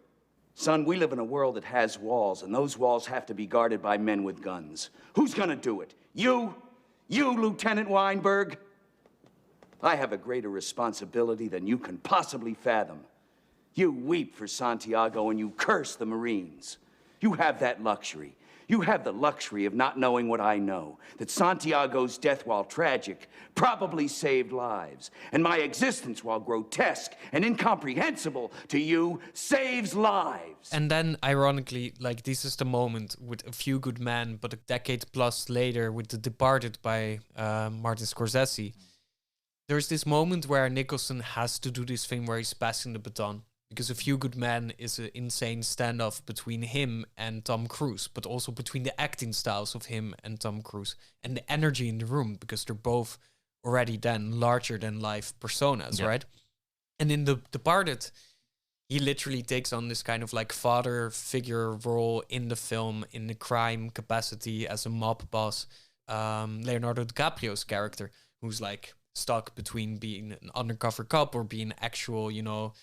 Son, we live in a world that has walls, and those walls have to be guarded by men with guns. Who's gonna do it? You? You, Lieutenant Weinberg? I have a greater responsibility than you can possibly fathom. You weep for Santiago and you curse the Marines. You have that luxury. You have the luxury of not knowing what I know, that Santiago's death, while tragic, probably saved lives, and my existence, while grotesque and incomprehensible to you, saves lives. And then, ironically, like, this is the moment with A Few Good Men, but a decade plus later with The Departed by Martin Scorsese. There's this moment where Nicholson has to do this thing where he's passing the baton. Because A Few Good Men is an insane standoff between him and Tom Cruise, but also between the acting styles of him and Tom Cruise and the energy in the room, because they're both already then larger than life personas, right? And in The Departed, he literally takes on this kind of like father figure role in the film, in the crime capacity as a mob boss. Leonardo DiCaprio's character, who's like stuck between being an undercover cop or being actual, you know,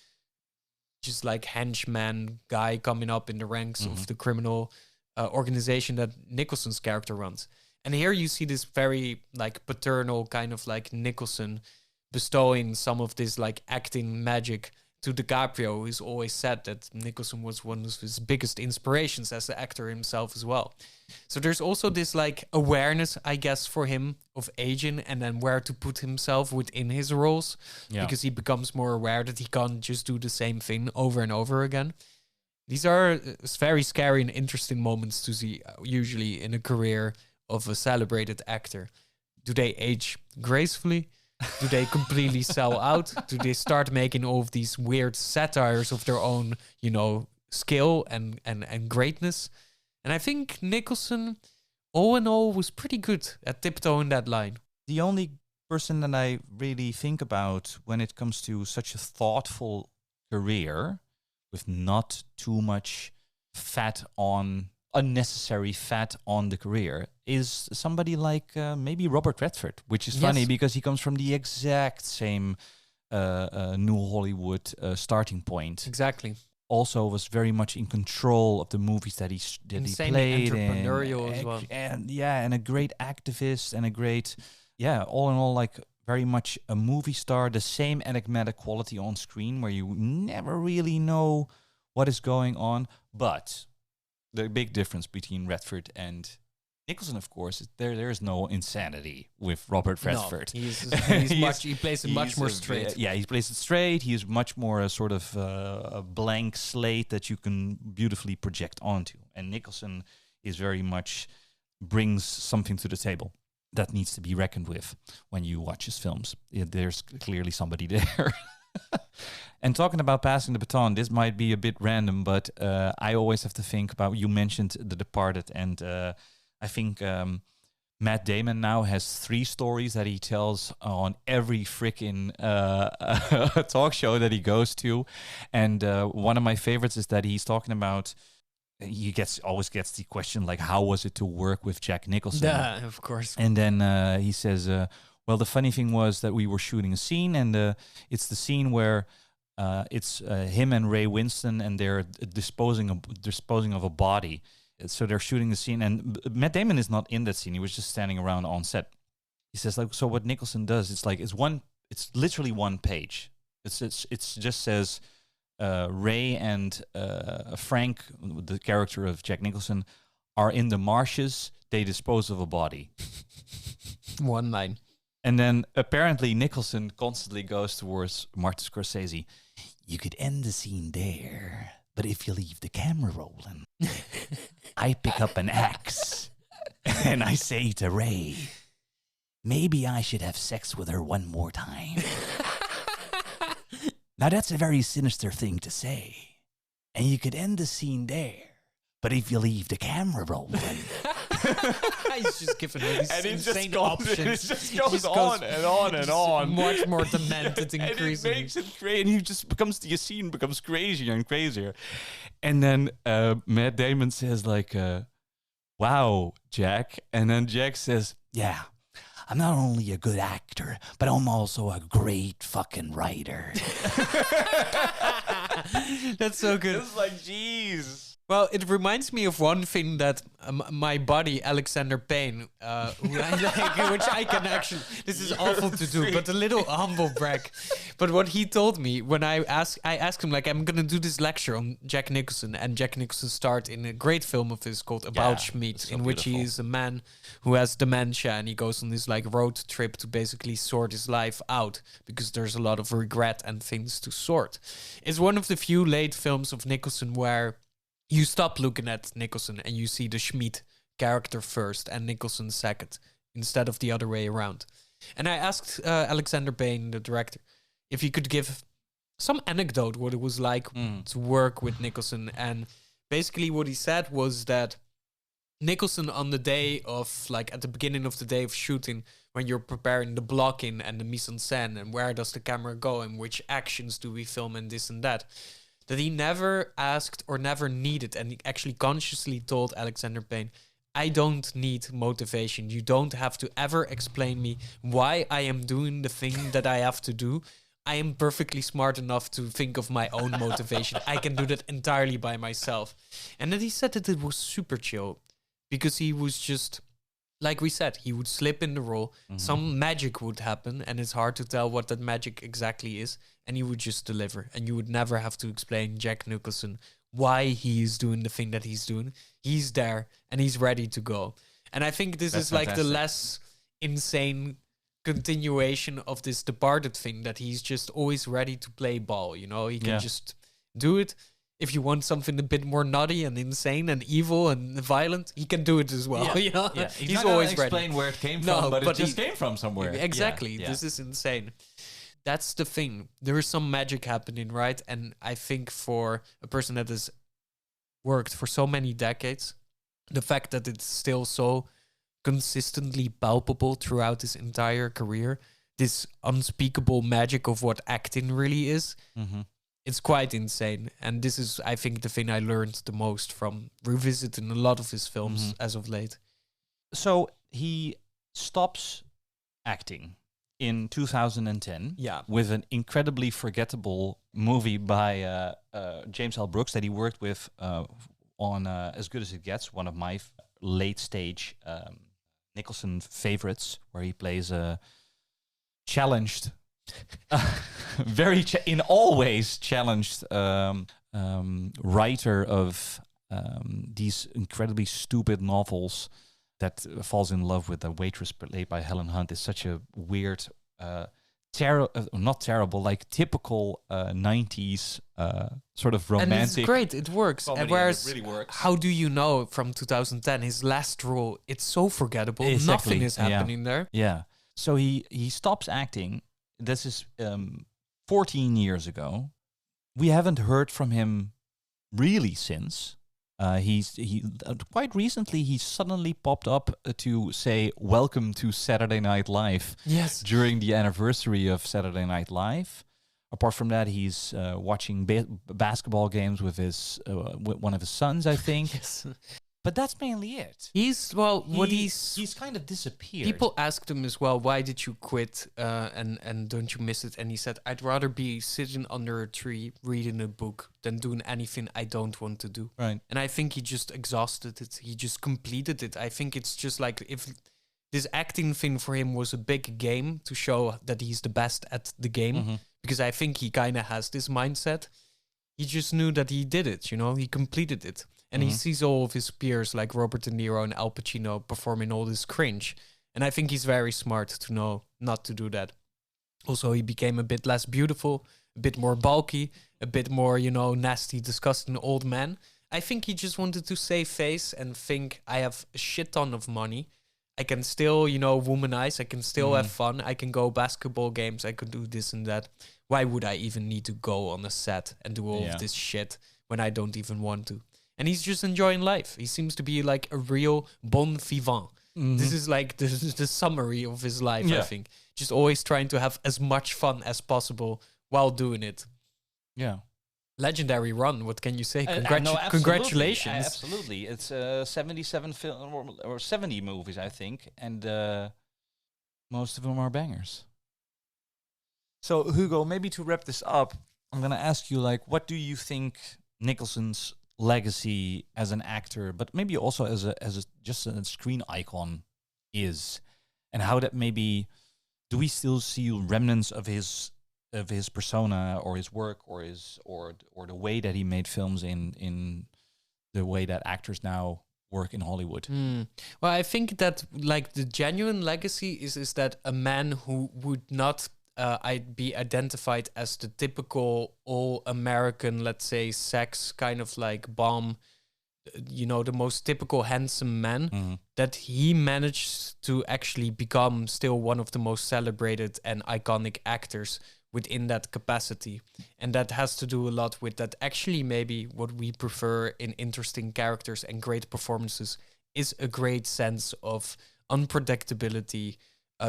just like henchman guy coming up in the ranks of the criminal organization that Nicholson's character runs. And here you see this very like paternal kind of like Nicholson bestowing some of this like acting magic to DiCaprio, who's always said that Nicholson was one of his biggest inspirations as the actor himself as well. So there's also this like awareness, I guess, for him of aging and then where to put himself within his roles, because he becomes more aware that he can't just do the same thing over and over again. These are very scary and interesting moments to see usually in a career of a celebrated actor. Do they age gracefully? Do they completely sell out? Do they start making all of these weird satires of their own, skill and greatness? And I think Nicholson, all in all, was pretty good at tiptoeing that line. The only person that I really think about when it comes to such a thoughtful career with not too much unnecessary fat on the career is somebody like maybe Robert Redford, which is funny because he comes from the exact same New Hollywood starting point. Exactly. Also was very much in control of the movies that he played entrepreneurial in. as well. And a great activist and a great, all in all, like very much a movie star, the same enigmatic quality on screen where you never really know what is going on. But the big difference between Redford and Nicholson, of course, is there is no insanity with Robert Redford. No, he plays it much more straight. He plays it straight. He is much more a sort of a blank slate that you can beautifully project onto. And Nicholson is very much brings something to the table that needs to be reckoned with when you watch his films. There's clearly somebody there. And talking about passing the baton, this might be a bit random, but I always have to think about, you mentioned The Departed, and I think Matt Damon now has 3 stories that he tells on every freaking talk show that he goes to. And one of my favorites is that he's talking about, he always gets the question, like, how was it to work with Jack Nicholson? Yeah, of course. And then he says, well, the funny thing was that we were shooting a scene, and it's the scene where it's him and Ray Winston, and they're disposing of a body. So they're shooting the scene, and Matt Damon is not in that scene. He was just standing around on set. He says, like, so what Nicholson does, it's literally one page. It just says Ray and Frank, the character of Jack Nicholson, are in the marshes. They dispose of a body. One line. And then apparently Nicholson constantly goes towards Martin Scorsese. You could end the scene there, but if you leave the camera rolling, I pick up an axe and I say to Ray, maybe I should have sex with her one more time. Now that's a very sinister thing to say. And you could end the scene there, but if you leave the camera rolling... He's just giving her these insane options. It just goes on and on and on. Much more demented, increasing. And it makes it great. And the scene becomes crazier and crazier. And then Matt Damon says, like, wow, Jack. And then Jack says, yeah, I'm not only a good actor, but I'm also a great fucking writer. That's so good. It's like, jeez. Well, it reminds me of one thing that my buddy Alexander Payne, which I can actually, this is awful to do, but a little humble brag. But what he told me when I asked him, like, I'm going to do this lecture on Jack Nicholson, and Jack Nicholson starred in a great film of his called About Schmidt, in which he is a man who has dementia, and he goes on this like road trip to basically sort his life out because there's a lot of regret and things to sort. It's one of the few late films of Nicholson where you stop looking at Nicholson and you see the Schmidt character first and Nicholson second, instead of the other way around. And I asked Alexander Payne, the director, if he could give some anecdote what it was like to work with Nicholson. And basically what he said was that Nicholson, on the day of, like, at the beginning of the day of shooting, when you're preparing the blocking and the mise-en-scène and where does the camera go and which actions do we film and this and that he never asked or never needed, and he actually consciously told Alexander Payne, I don't need motivation. You don't have to ever explain me why I am doing the thing that I have to do. I am perfectly smart enough to think of my own motivation. I can do that entirely by myself. And then he said that it was super chill because he was just like we said, he would slip in the role. Some magic would happen, and it's hard to tell what that magic exactly is. And he would just deliver, and you would never have to explain Jack Nicholson why he's doing the thing that he's doing. He's there, and he's ready to go. And I think this is like the less insane continuation of this Departed thing, that he's just always ready to play ball. You know, he can just do it. If you want something a bit more nutty and insane and evil and violent, he can do it as well. You know? He's always ready. Explain where it came from, but it just came from somewhere. Exactly. This is insane. That's the thing. There is some magic happening, right? And I think for a person that has worked for so many decades, the fact that it's still so consistently palpable throughout his entire career, this unspeakable magic of what acting really is, it's quite insane. And this is, I think, the thing I learned the most from revisiting a lot of his films as of late. So he stops acting in 2010 with an incredibly forgettable movie by James L. Brooks that he worked with on As Good as It Gets, one of my late stage Nicholson favorites, where he plays a challenged in all ways challenged writer of these incredibly stupid novels that falls in love with a waitress played by Helen Hunt. Is such a weird, not terrible, like typical 90s sort of romantic. And it's great, it works. Comedy, and whereas, it really works. How Do You Know from 2010, his last role, it's so forgettable. Exactly. Nothing is happening there. Yeah. So he stops acting. This is 14 years ago. We haven't heard from him really since. Quite recently he suddenly popped up to say welcome to Saturday Night Live. Yes. During the anniversary of Saturday Night Live. Apart from that, he's watching basketball games with his one of his sons, I think. Yes. But that's mainly it. He's kind of disappeared. People asked him as well, why did you quit and don't you miss it? And he said, I'd rather be sitting under a tree reading a book than doing anything I don't want to do. Right. And I think he just exhausted it. He just completed it. I think it's just like if this acting thing for him was a big game to show that he's the best at the game, because I think he kind of has this mindset. He just knew that he did it, you know, he completed it. And he sees all of his peers like Robert De Niro and Al Pacino performing all this cringe. And I think he's very smart to know not to do that. Also, he became a bit less beautiful, a bit more bulky, a bit more, you know, nasty, disgusting old man. I think he just wanted to save face and think, I have a shit ton of money. I can still, you know, womanize. I can still have fun. I can go basketball games. I could do this and that. Why would I even need to go on a set and do all of this shit when I don't even want to? And he's just enjoying life. He seems to be like a real bon vivant. This is like the summary of his life, I think. Just always trying to have as much fun as possible while doing it. Yeah. Legendary run, what can you say? No, Congratulations. Absolutely. It's 77 film or 70 movies, I think. And most of them are bangers. So, Hugo, maybe to wrap this up, I'm going to ask you, like, what do you think Nicholson's legacy as an actor, but maybe also as a just a screen icon is, and how that maybe, do we still see remnants of his persona or his work or the way that he made films in the way that actors now work in Hollywood? Well, I think that like the genuine legacy is that a man who would not I'd be identified as the typical all-American, let's say, sex kind of like bomb, you know, the most typical handsome man, that he managed to actually become still one of the most celebrated and iconic actors within that capacity. And that has to do a lot with that actually maybe what we prefer in interesting characters and great performances is a great sense of unpredictability,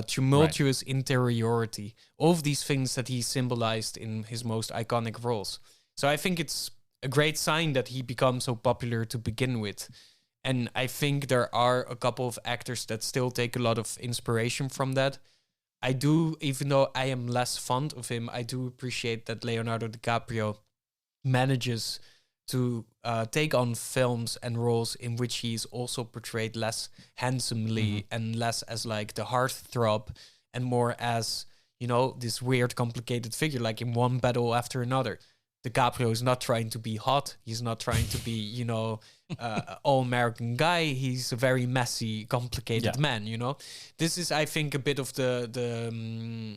tumultuous interiority, all of these things that he symbolized in his most iconic roles. So I think it's a great sign that he becomes so popular to begin with. And I think there are a couple of actors that still take a lot of inspiration from that. I do, even though I am less fond of him, I do appreciate that Leonardo DiCaprio manages to take on films and roles in which he's also portrayed less handsomely and less as like the heartthrob and more as, you know, this weird, complicated figure, like in one battle after another. DiCaprio is not trying to be hot. He's not trying to be, you know, all-American guy. He's a very messy, complicated man, you know. This is, I think, a bit of the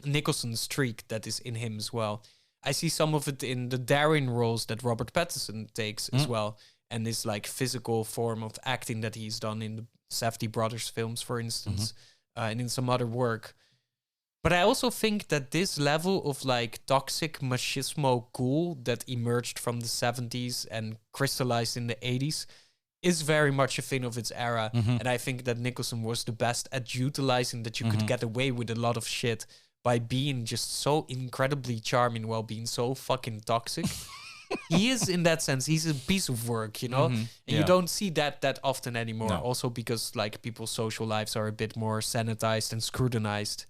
Nicholson streak that is in him as well. I see some of it in the daring roles that Robert Pattinson takes as well, and this like physical form of acting that he's done in the Safdie Brothers films, for instance, and in some other work. But I also think that this level of like toxic machismo cool that emerged from the 70s and crystallized in the 80s is very much a thing of its era. And I think that Nicholson was the best at utilizing that you could get away with a lot of shit by being just so incredibly charming while being so fucking toxic. He is, in that sense, he's a piece of work, you know? And you don't see that often anymore. No. Also because like people's social lives are a bit more sanitized and scrutinized.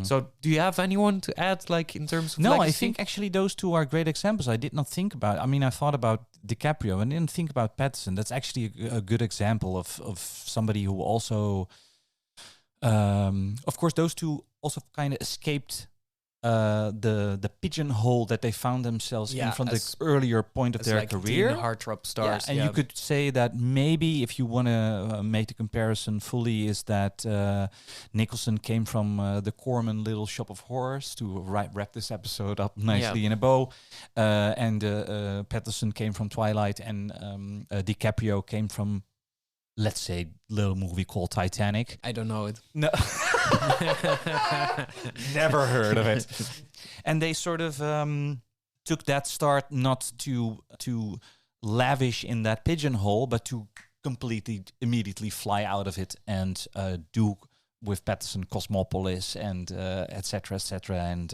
So do you have anyone to add, like, in terms of legacy? I think actually those two are great examples. I did not think about... I mean, I thought about DiCaprio and didn't think about Pattinson. That's actually a good example of somebody who also... of course, those two also kind of escaped the pigeonhole that they found themselves in from the earlier point of their like career. Heartthrob stars. And you could say that maybe, if you want to make the comparison fully, is that Nicholson came from the Corman Little Shop of Horrors, to wrap this episode up nicely in a bow, and Pattinson came from Twilight, and DiCaprio came from, let's say, little movie called Titanic. I don't know it. No. Never heard of it. And they sort of took that start not to lavish in that pigeonhole, but to completely, immediately fly out of it and do with Pattinson Cosmopolis and et cetera, and...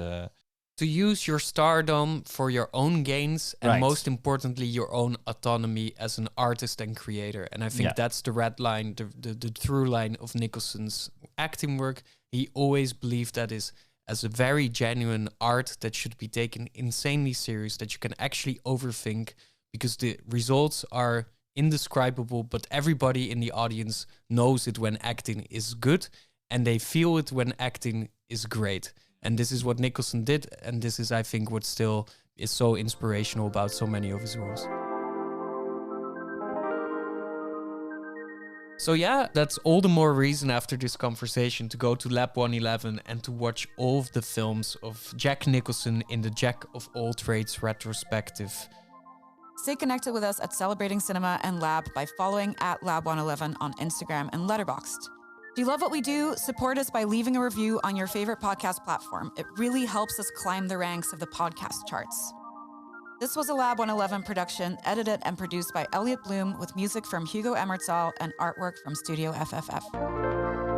to use your stardom for your own gains and most importantly your own autonomy as an artist and creator. And I think that's the red line, the through line of Nicholson's acting work. He always believed that is as a very genuine art that should be taken insanely serious, that you can actually overthink, because the results are indescribable, but everybody in the audience knows it when acting is good and they feel it when acting is great. And this is what Nicholson did, and this is, I think, what still is so inspirational about so many of his roles. So yeah, that's all the more reason after this conversation to go to Lab 111 and to watch all of the films of Jack Nicholson in the Jack of All Trades retrospective. Stay connected with us at Celebrating Cinema and Lab by following @Lab111 on Instagram and Letterboxd. Do you love what we do? Support us by leaving a review on your favorite podcast platform. It really helps us climb the ranks of the podcast charts. This was a Lab 111 production, edited and produced by Elliot Bloom, with music from Hugo Emmerzael and artwork from Studio FFF.